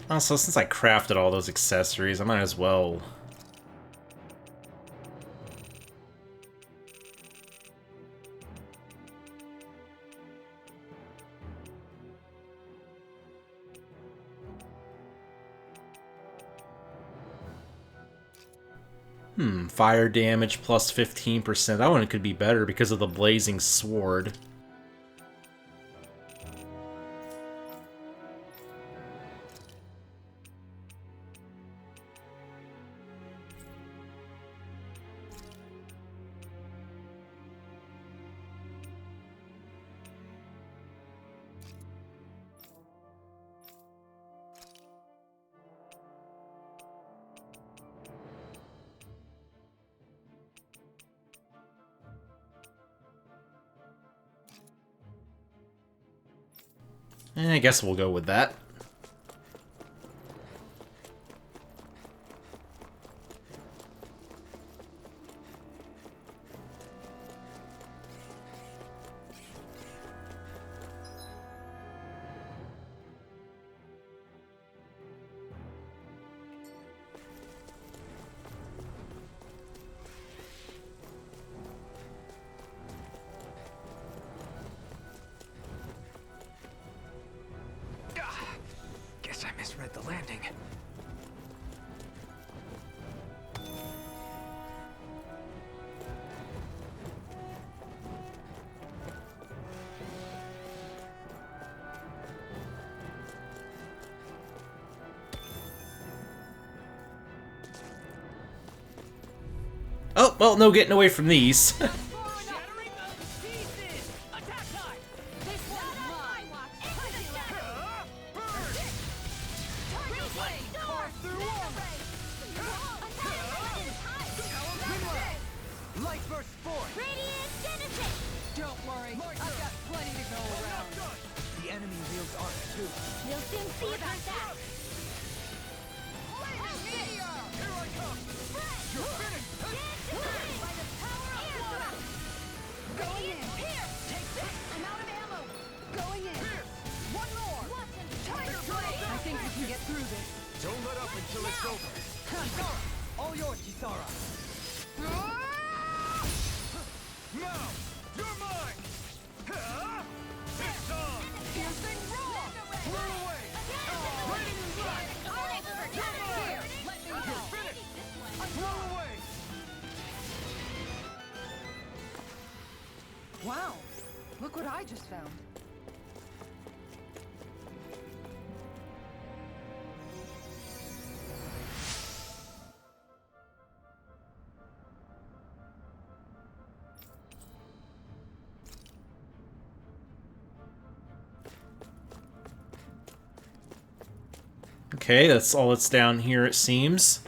Also, since I crafted all those accessories, I might as well... fire damage plus 15%. That one could be better because of the blazing sword. I guess we'll go with that. Guess I misread the landing. Oh, well, no getting away from these. Wow, look what I just found. Okay, that's all that's down here, it seems.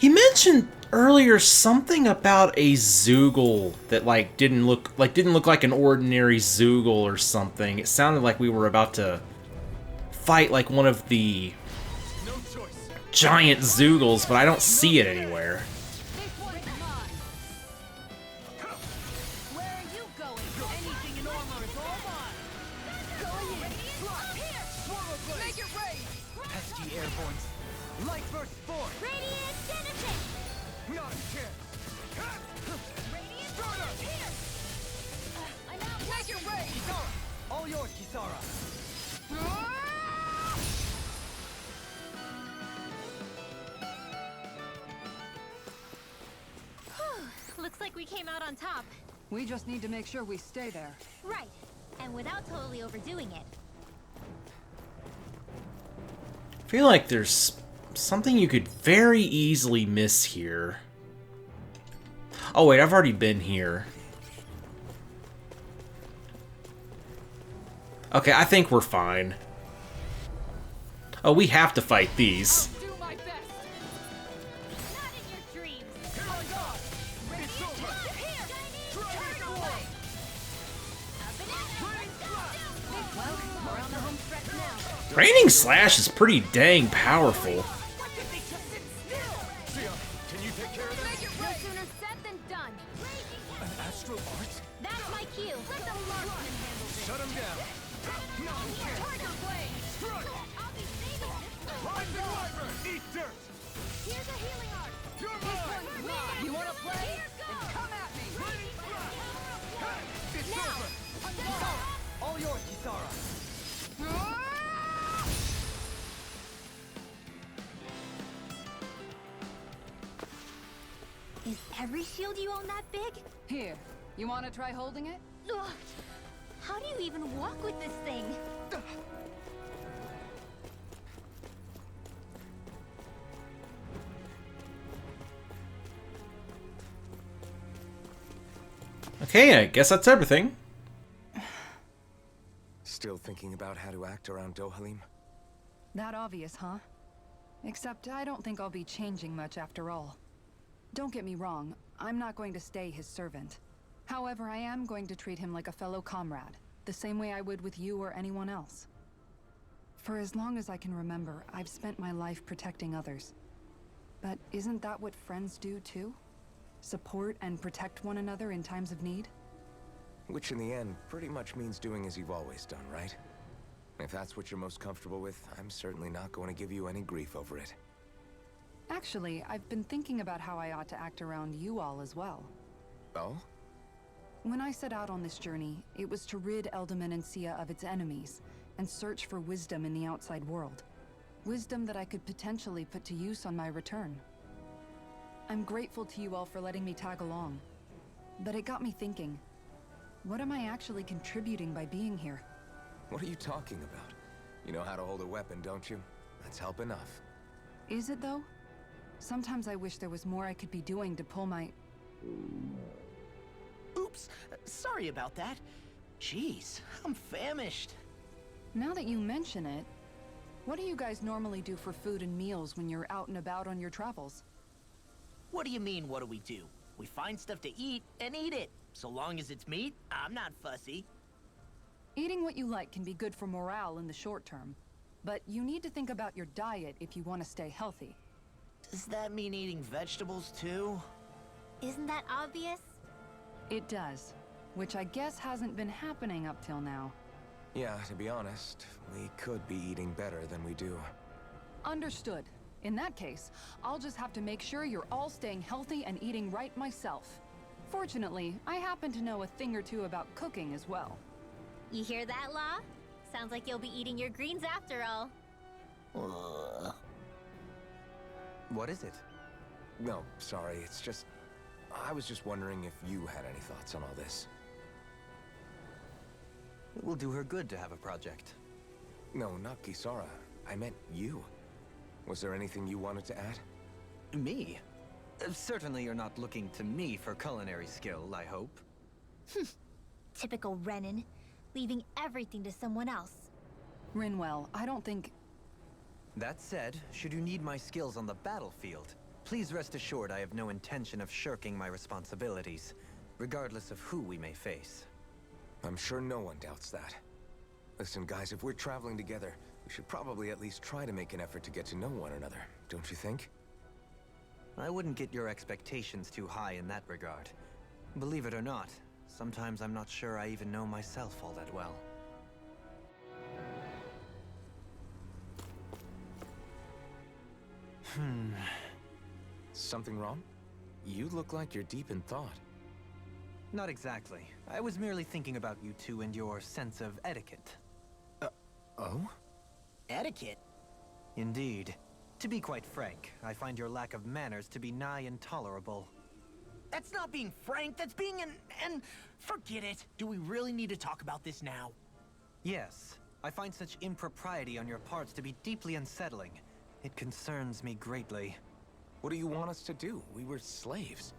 He mentioned earlier something about a Zoogle that didn't look like an ordinary Zoogle or something. It sounded like we were about to fight like one of the giant Zoogles, but I don't see it anywhere. Looks like we came out on top. We just need to make sure we stay there. Right. And without totally overdoing it. I feel like there's something you could very easily miss here. Oh wait, I've already been here. Okay, I think we're fine. Oh, we have to fight these. Do my best. Not in your dreams. Here I go! It's over! Dragon War! Well, we're on the home stretch now. Raining Slash is pretty dang powerful. What did they just sit still? Sia, can you take care of this? No sooner said than done. An astral art? That's my cue. Let the Swordsman handle this. Shut him down! No! Tiger blade. Strike! I'll be saving this one. Rising Wyvern! Eat dirt! Here's a healing art. You're mine! You wanna play? Here Then goes. come at me. Hey! It's Now. over! All yours, Kisara. Is every shield you own that big? Here, you wanna try holding it? Ugh. How do you even walk with this thing? Okay, I guess that's everything. Still thinking about how to act around Dohalim? That obvious, huh? Except I don't think I'll be changing much after all. Don't get me wrong, I'm not going to stay his servant. However, I am going to treat him like a fellow comrade, the same way I would with you or anyone else. For as long as I can remember, I've spent my life protecting others. But isn't that what friends do too? Support and protect one another in times of need? Which in the end pretty much means doing as you've always done, right? If that's what you're most comfortable with, I'm certainly not going to give you any grief over it. Actually, I've been thinking about how I ought to act around you all as well. Oh? When I set out on this journey, it was to rid Eldaman and Sia of its enemies, and search for wisdom in the outside world. Wisdom that I could potentially put to use on my return. I'm grateful to you all for letting me tag along. But it got me thinking, what am I actually contributing by being here? What are you talking about? You know how to hold a weapon, don't you? That's help enough. Is it though? Sometimes I wish there was more I could be doing to pull my... Oops, sorry about that. Jeez, I'm famished. Now that you mention it, what do you guys normally do for food and meals when you're out and about on your travels? What do you mean, what do we do? We find stuff to eat and eat it. So long as it's meat, I'm not fussy. Eating what you like can be good for morale in the short term, but you need to think about your diet if you want to stay healthy. Does that mean eating vegetables too? Isn't that obvious? It does, which I guess hasn't been happening up till now. Yeah, to be honest, we could be eating better than we do. Understood. In that case, I'll just have to make sure you're all staying healthy and eating right myself. Fortunately, I happen to know a thing or two about cooking as well. You hear that, Law? Sounds like you'll be eating your greens after all. Ugh. What is it? No, sorry, it's just... I was just wondering if you had any thoughts on all this. It will do her good to have a project. No, not Kisara. I meant you. Was there anything you wanted to add? Me? Certainly you're not looking to me for culinary skill, I hope. Typical Renan, leaving everything to someone else. Rinwell, I don't think... That said, should you need my skills on the battlefield, please rest assured I have no intention of shirking my responsibilities, regardless of who we may face. I'm sure no one doubts that. Listen, guys, if we're traveling together, we should probably at least try to make an effort to get to know one another, don't you think? I wouldn't get your expectations too high in that regard. Believe it or not, sometimes I'm not sure I even know myself all that well. Something wrong? You look like you're deep in thought. Not exactly. I was merely thinking about you two and your sense of etiquette. Oh? Etiquette? Indeed. To be quite frank, I find your lack of manners to be nigh intolerable. That's not being frank, that's being and forget it. Do we really need to talk about this now? Yes, I find such impropriety on your parts to be deeply unsettling. It concerns me greatly. What do you want us to do? We were slaves.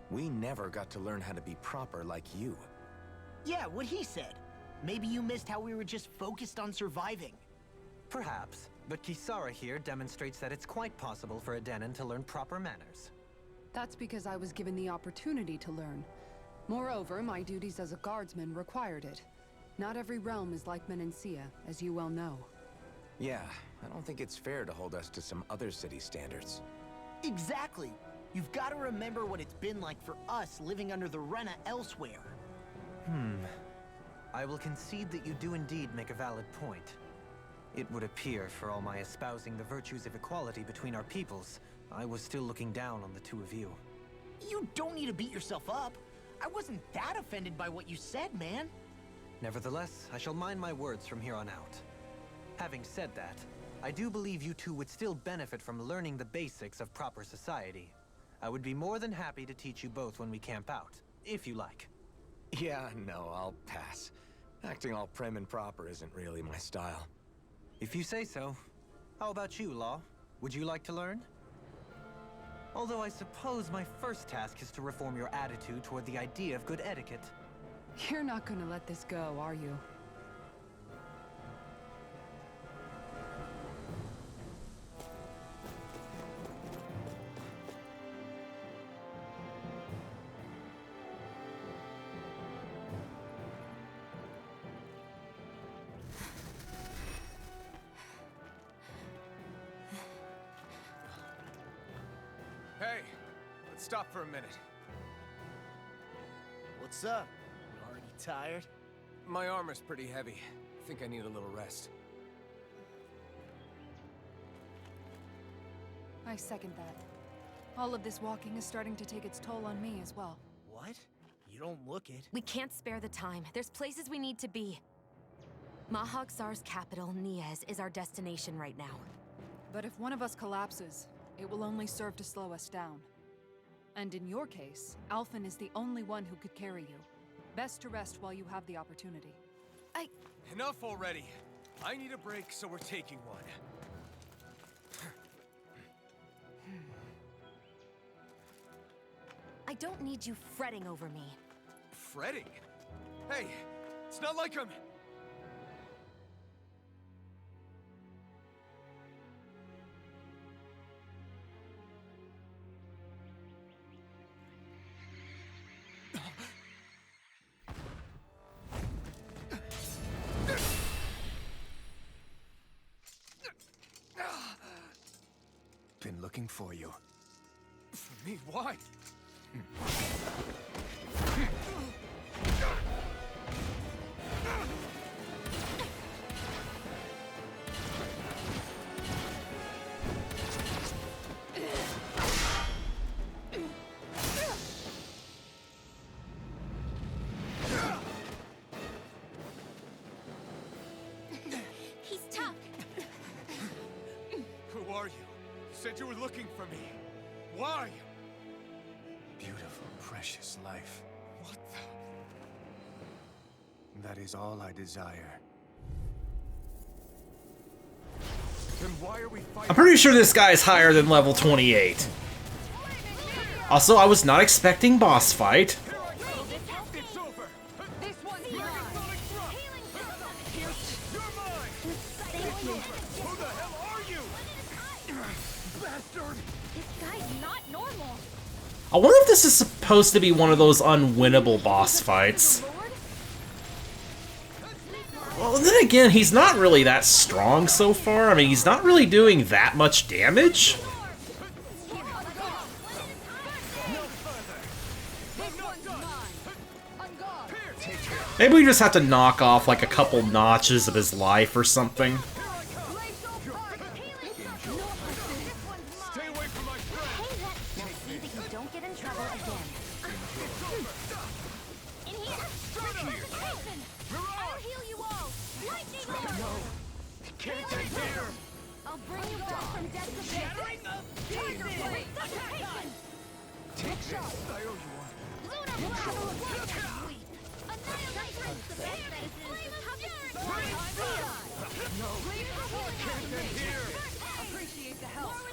We never got to learn how to be proper like you. Yeah, what he said. Maybe you missed how we were just focused on surviving. Perhaps, but Kisara here demonstrates that it's quite possible for a Denon to learn proper manners. That's because I was given the opportunity to learn. Moreover, my duties as a guardsman required it. Not every realm is like Menencia, as you well know. Yeah, I don't think it's fair to hold us to some other city standards. Exactly. You've got to remember what it's been like for us living under the Rena elsewhere. I will concede that you do indeed make a valid point. It would appear, for all my espousing the virtues of equality between our peoples, I was still looking down on the two of you. You don't need to beat yourself up. I wasn't that offended by what you said, man. Nevertheless, I shall mind my words from here on out. Having said that, I do believe you two would still benefit from learning the basics of proper society. I would be more than happy to teach you both when we camp out, if you like. Yeah, no, I'll pass. Acting all prim and proper isn't really my style. If you say so. How about you, Law? Would you like to learn? Although I suppose my first task is to reform your attitude toward the idea of good etiquette. You're not gonna let this go, are you? Hey, let's stop for a minute. What's up? You already tired? My armor's pretty heavy. I think I need a little rest. I second that. All of this walking is starting to take its toll on me as well. What? You don't look it. We can't spare the time. There's places we need to be. Mahag Sar's capital, Niez, is our destination right now. But if one of us collapses, it will only serve to slow us down. And in your case, Alphen is the only one who could carry you. Best to rest while you have the opportunity. Enough already. I need a break, so we're taking one. I don't need you fretting over me. Fretting? Hey, it's not like I'm... Been looking for you. For me? Why? He's tough. Who are you? You said you were looking for me. Why? Beautiful, precious life. What the... That is all I desire. Then why are we fighting? I'm pretty sure this guy's higher than level 28. Also, I was not expecting boss fight. It's over! This one's mine! You're mine! Who the hell are you? Bastard! This guy's not normal. I wonder if this is supposed to be one of those unwinnable boss fights. Well, then again, he's not really that strong so far. I mean, he's not really doing that much damage. Maybe we just have to knock off like a couple notches of his life or something. Stay away from my friend! Now see that you don't get in trouble again. In here! I'll heal you all! Lightning round! Can't take here! I'll bring you back from death to death! Tiger blade! Take this! I owe you one. Lunar blast! Annihilation! Flame of fury! Here! Appreciate the help. I'll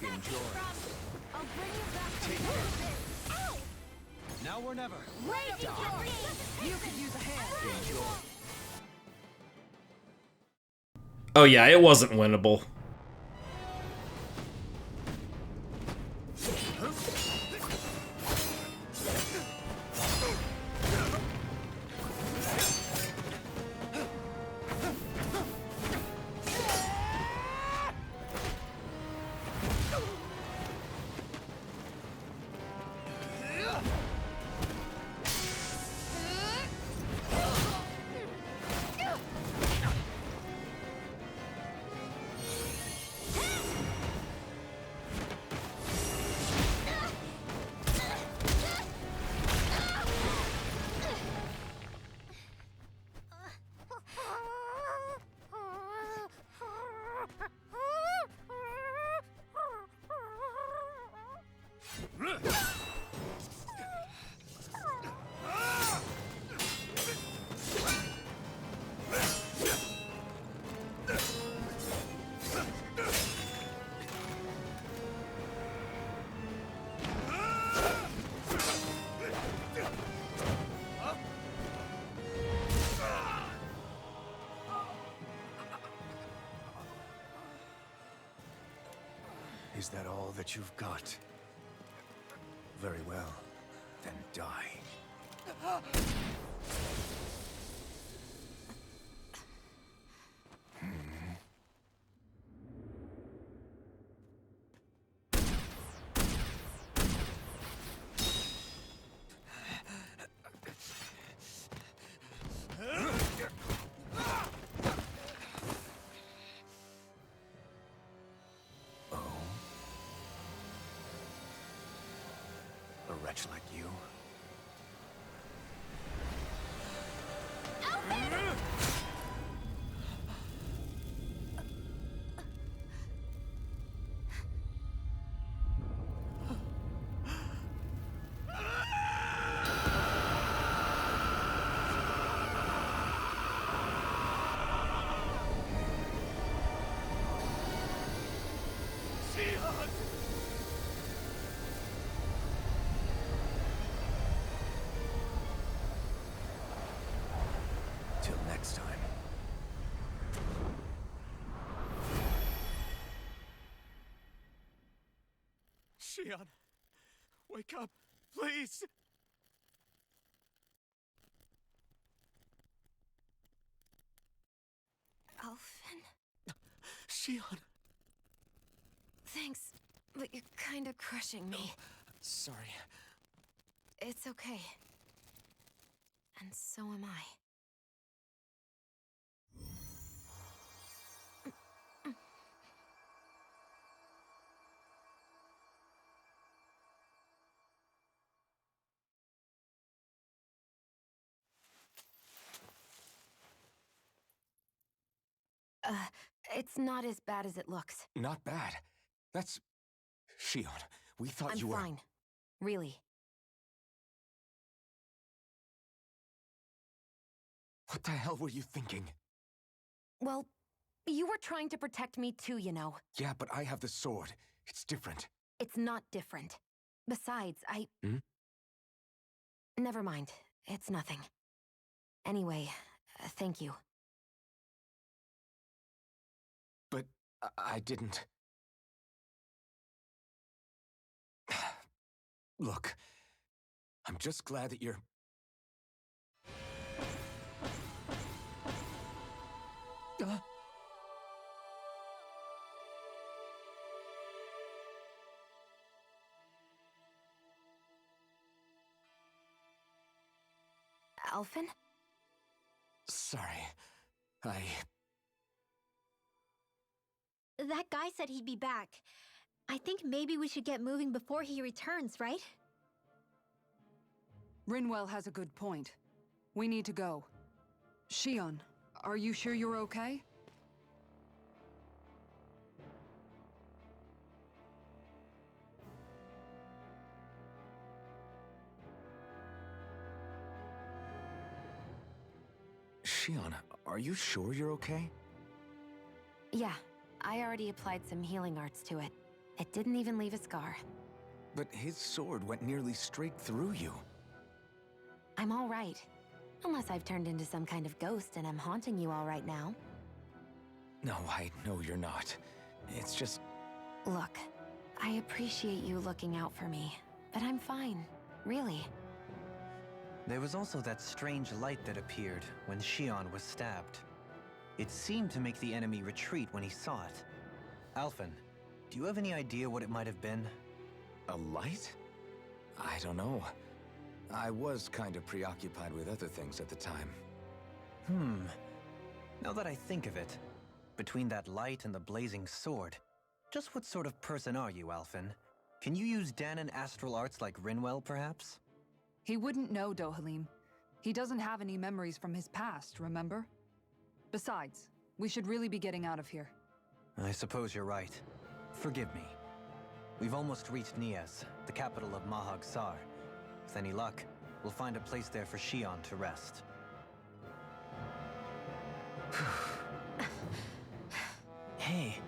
bring you back from death to death! Ow! Now or never. Raging blade! You could use a hand. Oh yeah, it wasn't winnable. Is that all that you've got? Very well. Then die. A wretch like you? Till next time. Shion, wake up, please! Alphen? Shion! Thanks, but you're kinda crushing me. Sorry. It's okay. And so am I. It's not as bad as it looks. Not bad. That's... Shion, we thought I'm you were... fine. Really. What the hell were you thinking? Well, you were trying to protect me too, you know. Yeah, but I have the sword. It's different. It's not different. Besides, Hmm? Never mind. It's nothing. Anyway, thank you. But I didn't... Look, I'm just glad that you're... Alphen? Sorry. That guy said he'd be back. I think maybe we should get moving before he returns, right? Rinwell has a good point. We need to go. Shion, are you sure you're okay? Shion, are you sure you're okay? Yeah, I already applied some healing arts to it. It didn't even leave a scar. But his sword went nearly straight through you. I'm all right. Unless I've turned into some kind of ghost and I'm haunting you all right now. No, I know you're not. It's just... Look, I appreciate you looking out for me, but I'm fine, really. There was also that strange light that appeared when Shion was stabbed. It seemed to make the enemy retreat when he saw it. Alphen, do you have any idea what it might have been? A light? I don't know. I was kind of preoccupied with other things at the time. Now that I think of it, between that light and the blazing sword, just what sort of person are you, Alphen? Can you use Danon astral arts like Rinwell, perhaps? He wouldn't know, Dohalim. He doesn't have any memories from his past, remember? Besides, we should really be getting out of here. I suppose you're right. Forgive me. We've almost reached Niez, the capital of Mahag Sar. With any luck, we'll find a place there for Shion to rest. Hey.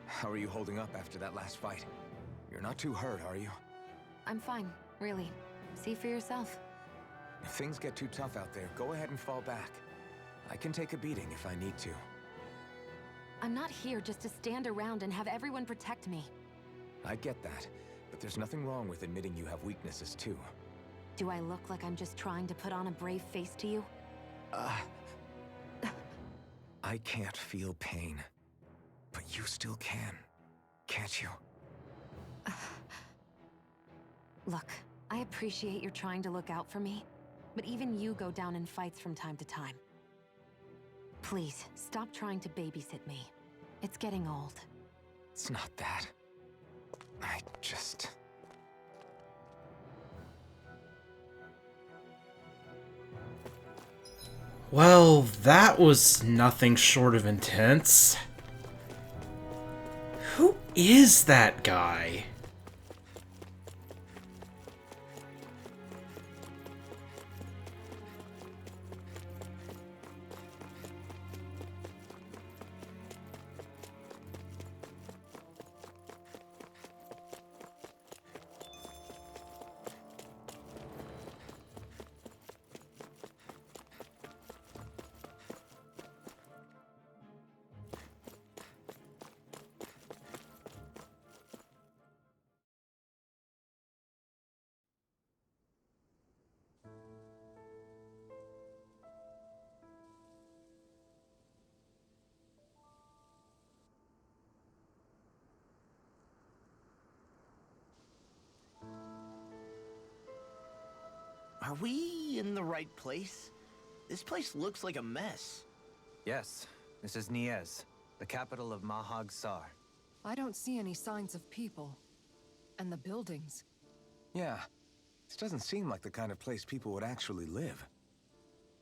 How are you holding up after that last fight? You're not too hurt, are you? I'm fine, really. See for yourself. If things get too tough out there, go ahead and fall back. I can take a beating if I need to. I'm not here just to stand around and have everyone protect me. I get that, but there's nothing wrong with admitting you have weaknesses too. Do I look like I'm just trying to put on a brave face to you? I can't feel pain. But you still can, can't you? Look, I appreciate you're trying to look out for me, but even you go down in fights from time to time. Please, stop trying to babysit me. It's getting old. It's not that. I just... Well, that was nothing short of intense. Who is that guy? Are we in the right place? This place looks like a mess. Yes, this is Niez, the capital of Mahag Sar. I don't see any signs of people. And the buildings. Yeah, this doesn't seem like the kind of place people would actually live.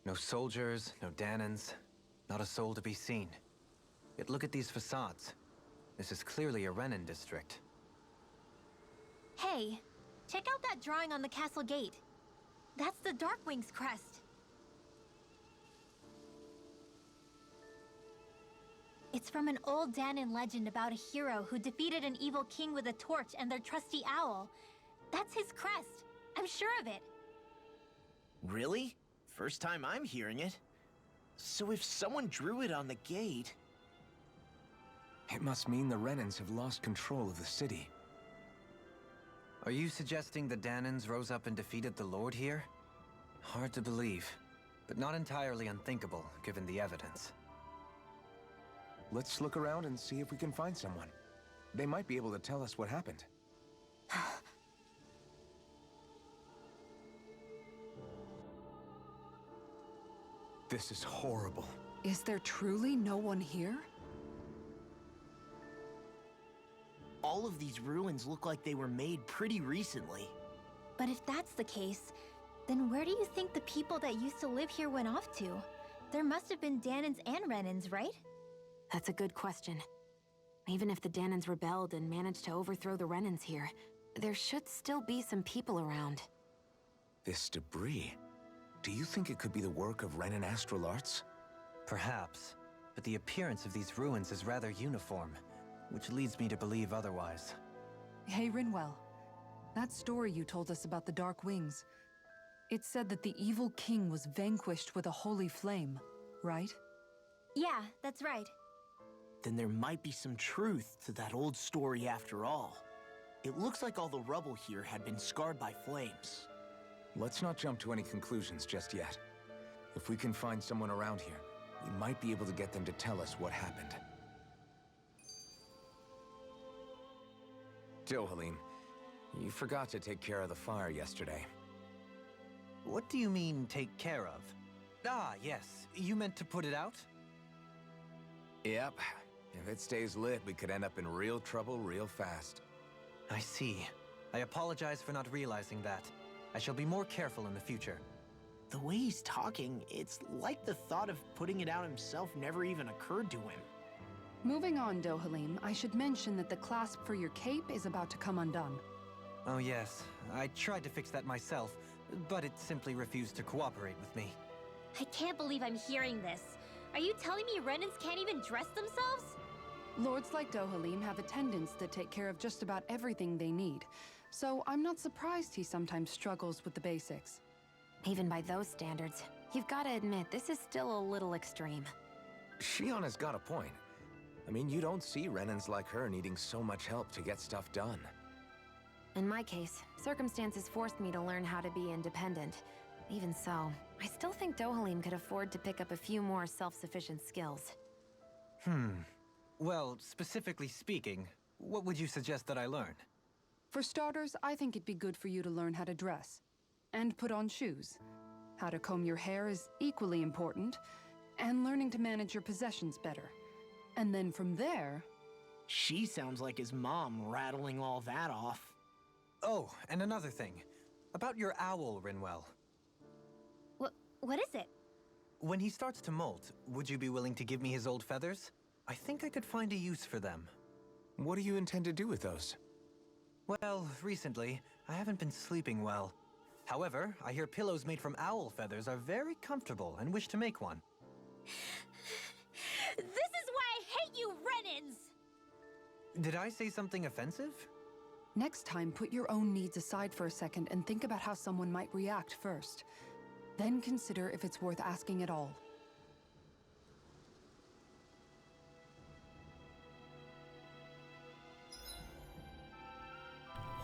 No soldiers, no Danons, not a soul to be seen. Yet look at these facades. This is clearly a Renin district. Hey, check out that drawing on the castle gate. That's the Darkwing's crest. It's from an old Danon legend about a hero who defeated an evil king with a torch and their trusty owl. That's his crest. I'm sure of it. Really? First time I'm hearing it. So if someone drew it on the gate... It must mean the Renins have lost control of the city. Are you suggesting the Danons rose up and defeated the Lord here? Hard to believe, but not entirely unthinkable, given the evidence. Let's look around and see if we can find someone. They might be able to tell us what happened. This is horrible. Is there truly no one here? All of these ruins look like they were made pretty recently. But if that's the case, then where do you think the people that used to live here went off to? There must have been Danons and Renins, right? That's a good question. Even if the Danons rebelled and managed to overthrow the Renins here, there should still be some people around. This debris... Do you think it could be the work of Renin astral arts? Perhaps, but the appearance of these ruins is rather uniform, which leads me to believe otherwise. Hey, Rinwell. That story you told us about the Dark Wings. It said that the evil king was vanquished with a holy flame, right? Yeah, that's right. Then there might be some truth to that old story after all. It looks like all the rubble here had been scarred by flames. Let's not jump to any conclusions just yet. If we can find someone around here, we might be able to get them to tell us what happened. Dohalim, you forgot to take care of the fire yesterday. What do you mean, take care of? Ah, yes. You meant to put it out? Yep. If it stays lit, we could end up in real trouble real fast. I see. I apologize for not realizing that. I shall be more careful in the future. The way he's talking, it's like the thought of putting it out himself never even occurred to him. Moving on, Dohalim, I should mention that the clasp for your cape is about to come undone. Oh yes, I tried to fix that myself, but it simply refused to cooperate with me. I can't believe I'm hearing this. Are you telling me Renans can't even dress themselves? Lords like Dohalim have attendants that take care of just about everything they need, so I'm not surprised he sometimes struggles with the basics. Even by those standards, you've got to admit this is still a little extreme. Shionna's got a point. I mean, you don't see Renans like her needing so much help to get stuff done. In my case, circumstances forced me to learn how to be independent. Even so, I still think Dohalim could afford to pick up a few more self-sufficient skills. Well, specifically speaking, what would you suggest that I learn? For starters, I think it'd be good for you to learn how to dress. And put on shoes. How to comb your hair is equally important. And learning to manage your possessions better. And then from there... She sounds like his mom rattling all that off. Oh, and another thing. About your owl, Rinwell. What is it? When he starts to molt, would you be willing to give me his old feathers? I think I could find a use for them. What do you intend to do with those? Well, recently, I haven't been sleeping well. However, I hear pillows made from owl feathers are very comfortable and wish to make one. This is why I hate you, Renans! Did I say something offensive? Next time, put your own needs aside for a second and think about how someone might react first. Then consider if it's worth asking at all.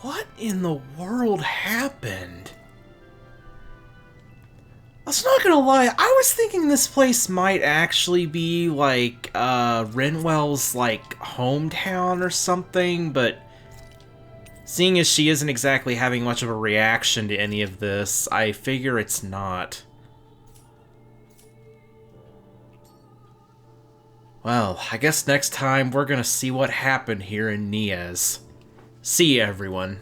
What in the world happened? I was not gonna lie, I was thinking this place might actually be like Rinwell's like hometown or something, but seeing as she isn't exactly having much of a reaction to any of this, I figure it's not. Well, I guess next time we're gonna see what happened here in Niez. See ya, everyone.